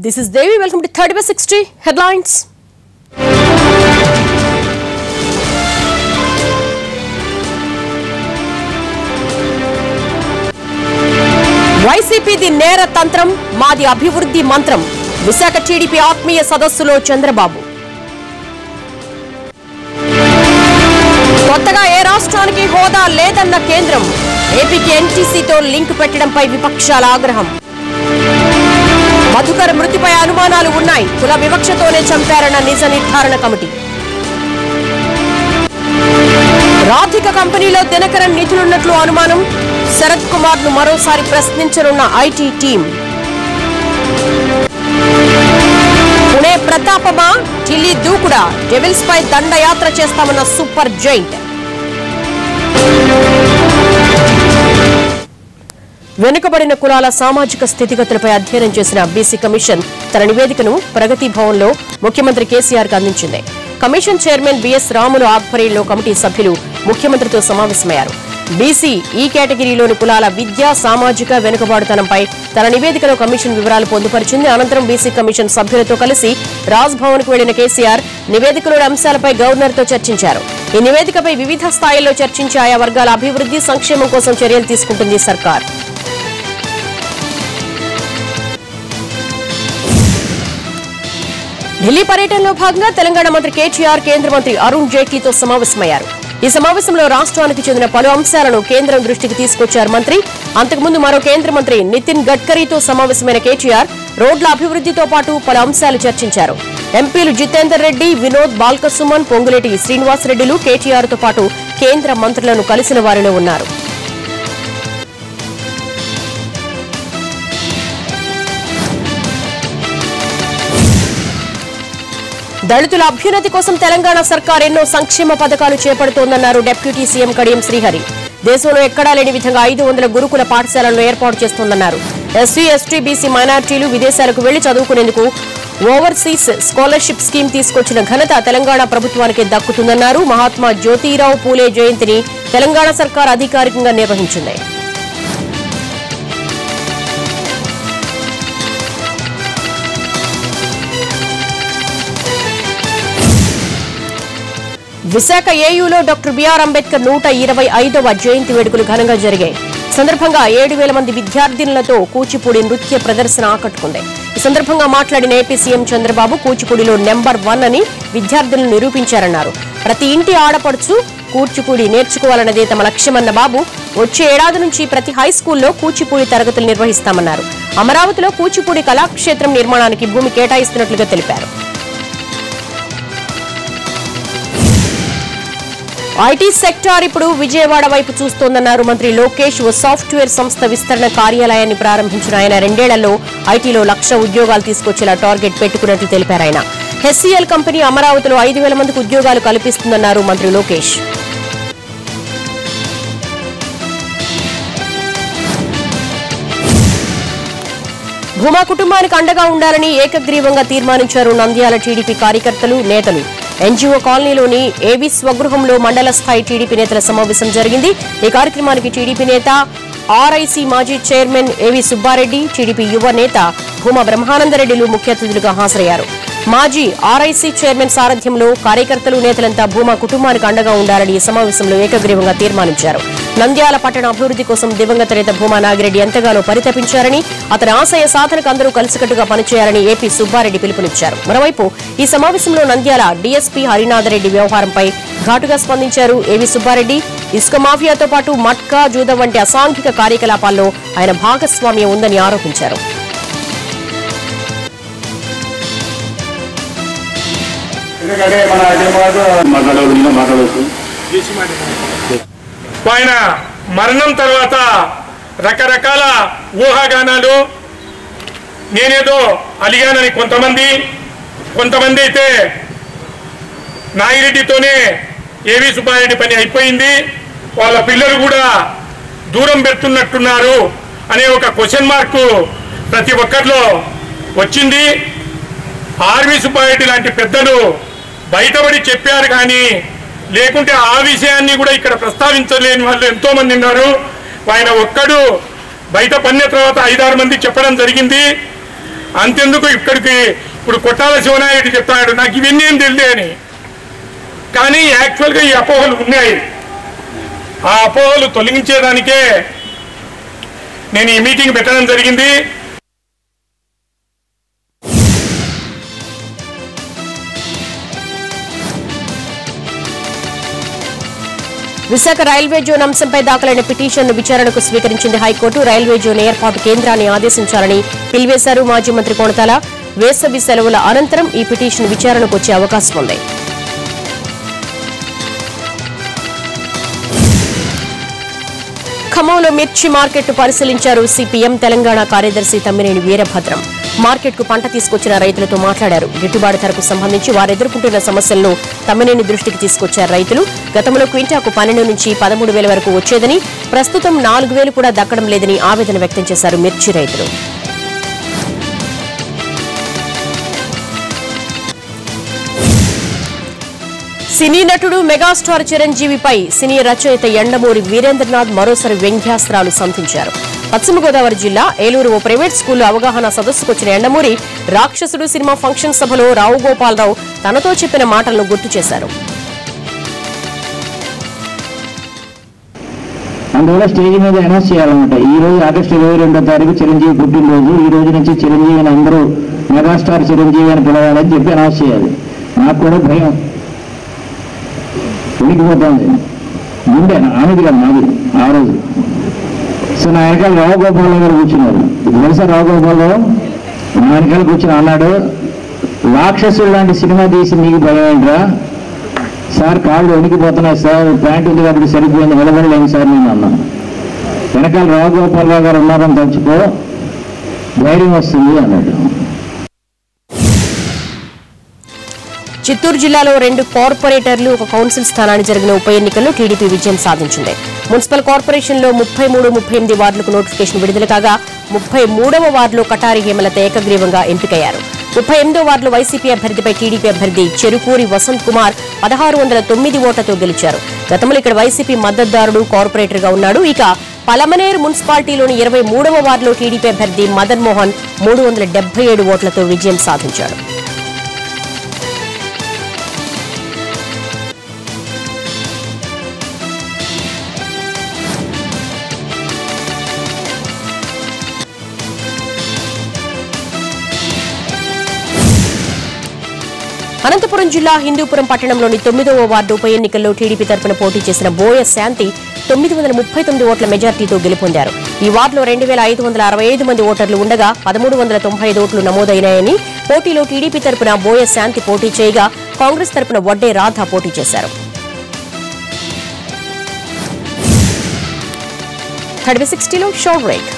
This is Devi. Welcome to 30/60 headlines. YCP the నేర తంత్రం మాది అభివృద్ధి మంత్రం విశాఖ టీడీపీ ఆత్మీయ సదస్సులో చంద్రబాబు. కొత్తగా ఏ రాష్ట్రానికి హోదా లేదన్న కేంద్రం ఏపీకి ఎన్టీసీతో లింక్ పెట్టడంపై విపక్షాల ఆగ్రహం. మధుకర్ మృతిపై అనుమానాలు ఉన్నాయి. కుల వివక్షతోనే చంపారన్న నిజ నిర్ధారణ కమిటీ. రాధిక కంపెనీలో దినకరన్ నిధులున్నట్లు అనుమానం. శరత్ కుమార్ ను మరోసారి ప్రశ్నించనున్న ఐటీ టీం. పుణే ప్రతాపమా ఢిల్లీ దూకుడా డెవిల్స్ పై దండయాత్ర చేస్తామన్న సూపర్ జైంట్. వెనుకబడిన కులాల సామాజిక స్థితిగతులపై అధ్యయనం చేసిన బీసీ కమిషన్ తన నివేదికను ప్రగతి భవన్లో ముఖ్యమంత్రి కేసీఆర్ కు అందించింది. కమిషన్ చైర్మన్ బిఎస్ రాములు ఆధ్వర్యంలో కమిటీ సభ్యులు ముఖ్యమంత్రితో సమావేశమయ్యారు. బీసీ ఈ కేటగిరీలోని కులాల విద్య సామాజిక వెనుకబాటుతనంపై తన నివేదికలో కమిషన్ వివరాలు పొందుపరిచింది. అనంతరం బీసీ కమిషన్ సభ్యులతో కలిసి రాజ్ భవన్ కు వెళ్లిన కేసీఆర్ నివేదికలోని అంశాలపై గవర్నర్ తో చర్చించారు. ఈ నివేదికపై వివిధ స్థాయిల్లో చర్చించి ఆయా వర్గాల అభివృద్ధి సంక్షేమం కోసం చర్యలు తీసుకుంటుంది సర్కార్. ఢిల్లీ పర్యటనలో భాగంగా తెలంగాణ మంత్రి కేటీఆర్ కేంద్ర మంత్రి అరుణ్ జైట్లీతో సమావేశమయ్యారు. ఈ సమావేశంలో రాష్ట్రానికి చెందిన పలు అంశాలను కేంద్రం దృష్టికి తీసుకొచ్చారు మంత్రి. అంతకుముందు మరో కేంద్ర మంత్రి నితిన్ గడ్కరీతో సమావేశమైన కేటీఆర్ రోడ్ల అభివృద్ధితో పాటు పలు అంశాలు చర్చించారు. ఎంపీలు జితేందర్ రెడ్డి, వినోద్, బాల్కసుమన్, పొంగులేటి శ్రీనివాసరెడ్డిలు కేటీఆర్ తో పాటు కేంద్ర మంత్రులను కలిసిన వారిలో ఉన్నారు. దళితుల అభ్యున్నతి కోసం తెలంగాణ సర్కార్ ఎన్నో సంక్షేమ పథకాలు చేపడుతోందన్నారు డిప్యూటీ సీఎం కడియం శ్రీహరి. దేశంలో ఎక్కడా లేని విధంగా 500 గురుకుల పాఠశాలలను ఏర్పాటు చేస్తోందన్నారు. ఎస్సీ, ఎస్టీ, బీసీ మైనార్టీలు విదేశాలకు వెళ్లి చదువుకునేందుకు ఓవర్సీస్ స్కాలర్షిప్ స్కీమ్ తీసుకొచ్చిన ఘనత తెలంగాణ ప్రభుత్వానికి దక్కుతుందన్నారు. మహాత్మా జ్యోతిరావు పూలే జయంతిని తెలంగాణ సర్కార్ అధికారికంగా నిర్వహించింది. విశాఖ ఏయూలో డాక్టర్ బిఆర్ అంబేద్కర్ 125వ జయంతి వేడుకలు ఘనంగా జరిగాయి. సందర్భంగా 7,000 మంది విద్యార్థినులతో కూచిపూడి నృత్య ప్రదర్శన ఆకట్టుకుంది. ఈ సందర్భంగా మాట్లాడిన ఏపీ సీఎం చంద్రబాబు కూచిపూడిలో నెంబర్ 1 అని విద్యార్థులను నిరూపించారన్నారు. ప్రతి ఇంటి ఆడపడుచు కూచిపూడి నేర్చుకోవాలన్నదే తమ లక్ష్యమన్న బాబు వచ్చే ఏడాది నుంచి ప్రతి హైస్కూల్లో కూచిపూడి తరగతులు నిర్వహిస్తామన్నారు. అమరావతిలో కూచిపూడి కళాక్షేత్రం నిర్మాణానికి భూమి కేటాయిస్తున్నట్లుగా తెలిపారు. ఐటీ సెక్టార్ ఇప్పుడు విజయవాడ వైపు చూస్తోందన్నారు మంత్రి లోకేష్. ఓ సాఫ్ట్వేర్ సంస్థ విస్తరణ కార్యాలయాన్ని ప్రారంభించిన ఆయన 2 ఏళ్లలో ఐటీలో 1,00,000 ఉద్యోగాలు తీసుకొచ్చేలా టార్గెట్ పెట్టుకున్నట్లు తెలిపారు ఆయన. హెచ్సిఎల్ కంపెనీ అమరావతిలో 5,000 మందికి ఉద్యోగాలు కల్పిస్తుందన్నారు మంత్రి లోకేష్. భూమా కుటుంబానికి అండగా ఉండాలని ఏకగ్రీవంగా తీర్మానించారు నంద్యాల టీడీపీ కార్యకర్తలు, నేతలు. ఎన్జీఓ కాలనీలోని ఏవి స్వగృహంలో మండల స్థాయి టీడీపీ నేతల సమావేశం జరిగింది. ఈ కార్యక్రమానికి టీడీపీ నేత, ఆర్ఐసీ మాజీ చైర్మన్ ఏవి సుబ్బారెడ్డి, టీడీపీ యువ నేత భూమా బ్రహ్మానందరెడ్డిలు ముఖ్య అతిథులుగా హాజరయ్యారు. మాజీ ఆర్ఐసీ చైర్మన్ సారథ్యంలో కార్యకర్తలు, నేతలంతా భూమా కుటుంబానికి అండగా ఉండాలని ఈ సమావేశంలో ఏకగ్రీవంగా తీర్మానించారు. నంద్యాల పట్టణ అభివృద్ధి కోసం దివంగత నేత భూమా నాగిరెడ్డి ఎంతగానో పరితపించారని, అతని ఆశయ సాధనకు అందరూ కలిసికట్టుగా పనిచేయాలని ఏపీ సుబ్బారెడ్డి పిలుపునిచ్చారు. మరోవైపు ఈ సమావేశంలో నంద్యాల డీఎస్పీ హరినాథరెడ్డి వ్యవహారంపై ఘాటుగా స్పందించారు ఏవి సుబ్బారెడ్డి. ఇసుక మాఫియాతో పాటు మట్కా, జూదం వంటి అసాంఘిక కార్యకలాపాల్లో ఆయన భాగస్వామ్యం ఉందని ఆరోపించారు. ఆయన మరణం తర్వాత రకరకాల ఊహాగానాలు, నేనేదో అలిగానని కొంతమంది అయితే నాగిరెడ్డితోనే ఏవి సుబ్బారెడ్డి పని అయిపోయింది, వాళ్ళ పిల్లలు కూడా దూరం పెడుతున్నట్టున్నారు అనే ఒక క్వశ్చన్ మార్కు ప్రతి ఒక్కరిలో వచ్చింది. ఆర్వి సుబ్బారెడ్డి లాంటి పెద్దలు బయటపడి చెప్పారు, కానీ లేకుంటే ఆ విషయాన్ని కూడా ఇక్కడ ప్రస్తావించలేని వాళ్ళు ఎంతో మంది ఉన్నారు. ఆయన ఒక్కడు బయట పడిన తర్వాత 5-6 మంది చెప్పడం జరిగింది. అంతెందుకు ఇక్కడికి ఇప్పుడు కొట్టాల శివనాయుడు చెప్తాడు నాకు ఇవన్నీ ఏం తెలియదు అని. కానీ యాక్చువల్గా ఈ అపోహలు ఉన్నాయి. ఆ అపోహలు తొలగించేదానికే నేను ఈ మీటింగ్ పెట్టడం జరిగింది. విశాఖ రైల్వే జోన్ అంశంపై దాఖలైన పిటిషన్ను విచారణకు స్వీకరించింది హైకోర్టు. రైల్వే జోన్ ఏర్పాటు కేంద్రాన్ని ఆదేశించాలని పిలివేశారు మాజీ మంత్రి కోణతాల. వేసవి సెలవుల అనంతరం ఈ పిటిషన్ విచారణకు వచ్చే అవకాశం ఉంది. ఖమ్మంలో మిర్చి మార్కెట్ను పరిశీలించారు సిపిఎం తెలంగాణ కార్యదర్శి తమ్మినేని వీరభద్రం. మార్కెట్కు పంట తీసుకొచ్చిన రైతులతో మాట్లాడారు. గిట్టుబాటు ధరకు సంబంధించి వారు ఎదుర్కొంటున్న సమస్యలను తమ్మినేని దృష్టికి తీసుకొచ్చారు రైతులు. గతంలో క్వింటాకు 12 నుంచి 13,000 వరకు వచ్చేదని, ప్రస్తుతం 4,000 కూడా దక్కడం లేదని ఆవేదన వ్యక్తం చేశారు మిర్చి రైతులు. సినీ నటుడు మెగాస్టార్ చిరంజీవిపై సినీ రచయిత యండమూరి వీరేంద్రనాథ్ మరోసారి వ్యంగ్యాస్త్రాలు సంధించారు. పశ్చిమ గోదావరి జిల్లా ఏలూరు ఓ ప్రైవేట్ స్కూల్లో అవగాహన సదస్సుకొచ్చిన యండమూరి రాక్షసుడు సినిమా ఫంక్షన్ సభలో రావు గోపాలరావు తనతో చెప్పిన మాటలను గుర్తు చేశారు. అందువల్ల స్టేజ్ మీద అనౌన్స్ చేయాలన్నమాట. ఈ రోజు ఆగస్టు 22వ తారీఖు చిరంజీవి పుట్టినరోజు. ఈ రోజు నుంచి చిరంజీవిని అందరూ మెగాస్టార్ చిరంజీవి అని పిలవాలని చెప్పి అనౌన్స్ చేయాలి. నాకు కూడా భయం ఉనికిపోతుంది. ముందే ఆమెది కాదు నాది ఆ రోజు. సో నా వెనకాల రావు గోపాలరావు గారు కూర్చున్నారు. తెలుసా రావు గోపాలరావు నా వెనకాల కూర్చుని అన్నాడు, రాక్షసుడు లాంటి సినిమా తీసి నీకు భయం ఏంట్రా సార్, కాళ్ళు ఉనికిపోతున్నాయి సార్, ప్యాంట్ ఉంది కాబట్టి సరిపోయింది, నిలబడలేము సార్ నేను అన్నాను. వెనకాల రావు గోపాలరావు గారు ఉన్నారని తలుచుకో, ధైర్యం వస్తుంది అన్నాడు. చిత్తూరు జిల్లాలో 2 కార్పొరేటర్లు, ఒక కౌన్సిల్ స్థానానికి జరిగిన ఉప ఎన్నికల్లో టీడీపీ విజయం సాధించింది. మున్సిపల్ కార్పొరేషన్లో 33, 38 వార్డులకు నోటిఫికేషన్ విడుదల కాగా 33వ వార్డులో కటారి హేమలత ఏకగ్రీవంగా ఎంపికయ్యారు. 38వ వార్డులో వైసీపీ అభ్యర్థిపై టీడీపీ అభ్యర్థి చెరుకూరి వసంత్ కుమార్ 1609 ఓట్లతో గెలిచారు. గతంలో ఇక్కడ వైసీపీ మద్దతుదారుడు కార్పొరేటర్గా ఉన్నాడు. ఇక పలమనేరు మున్సిపాలిటీలోని 23వ వార్డులో టీడీపీ అభ్యర్థి మదన్ మోహన్ 377 ఓట్లతో విజయం సాధించాడు. అనంతపురం జిల్లా హిందూపురం పట్టణంలోని 9వ వార్డు ఉప ఎన్నికల్లో టీడీపీ తరపున పోటీ చేసిన బోయ శాంతి 939 ఓట్ల మెజార్టీతో గెలుపొందారు. ఈ వార్డులో 2,565 మంది ఓటర్లు ఉండగా 1,395 ఓట్లు నమోదైనాయని, పోటీలో టీడీపీ తరపున బోయ శాంతి పోటీ చేయగా కాంగ్రెస్ తరపున వడ్డే రాధ పోటీ చేశారు. 30-60 షార్ట్ బ్రేక్.